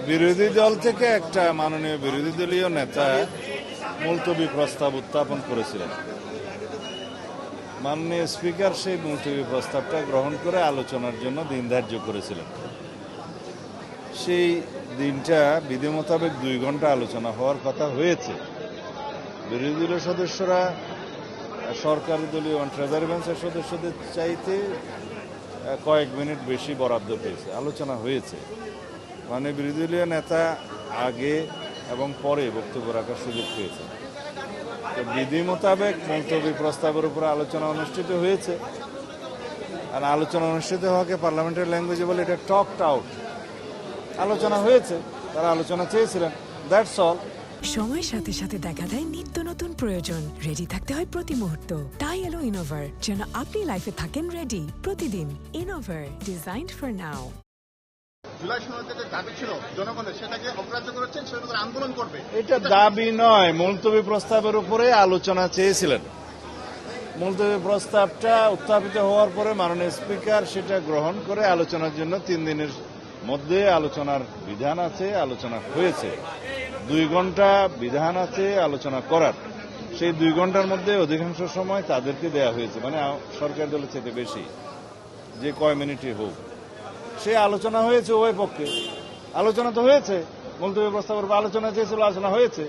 বিরোধী দল থেকে একটা মাননীয় বিরোধী দলীয় নেতা মুলতবি প্রস্তাব উত্থাপন করেছিলেন। মাননীয় স্পিকার সেই মুলতবি প্রস্তাবটা গ্রহণ করে আলোচনার জন্য দিন ধার্য করেছিলেন। সেই দিনটা বিধি মোতাবেক 2 ঘন্টা আলোচনা হওয়ার কথা হয়েছে। বিরোধী দলীয় সদস্যরা সরকারি দলীয় ট্রেজারি বেঞ্চের সদস্যদের চাইতে কয়েক মিনিট বেশি বরাদ্দ পেয়েছে, আলোচনা হয়েছে। মানে বিরোধী দলীয় নেতা আগে এবং পরে বক্তব্য রাখার সুযোগ পেয়েছে। তো বিধি মোতাবেক মুলতবি প্রস্তাবের উপরে আলোচনা অনুষ্ঠিত হয়েছে। আর আলোচনা অনুষ্ঠিত হওয়াকে পার্লামেন্টের ল্যাঙ্গুয়েজে বলে এটা টকড আউট। আলোচনা হয়েছে, তারা আলোচনা চেয়েছিলেন, দ্যাটস অল। সময়ের সাথে সাথে দেখা দেয় নিত্য নতুন প্রয়োজন। রেডি থাকতে হয় প্রতি মুহূর্ত। তাই এলো ইনোভার, যেন আপনি লাইফে থাকেন রেডি প্রতিদিন। Innova, designed for now. July সনদের যে দাবি ছিল জনগণের, সেটাকে অগ্রাহ্য করেছেন, সেটা আন্দোলন করবে। এটা দাবি নয়, মুলতবি প্রস্তাবের উপরে আলোচনা চেয়েছিলেন। মুলতবি প্রস্তাবটা উত্থাপিত হওয়ার পরে মাননীয় স্পিকার সেটা গ্রহণ করে আলোচনার জন্য 3 দিনের মধ্যে আলোচনার বিধান আছে, আলোচনা হয়েছে। 2 ঘন্টা বিধান আছে আলোচনা করার। সেই 2 ঘন্টার মধ্যে অধিকাংশ সময় তাদেরকে দেয়া হয়েছে, মানে সরকার দলের চাইতে বেশি, যে কয় মিনিটই হোক। সে আলোচনা হয়েছে উভয় পক্ষে, আলোচনা তো হয়েছে। মুলতবি প্রস্তাবের উপর আলোচনা চেয়েছিল, আলোচনা হয়েছে।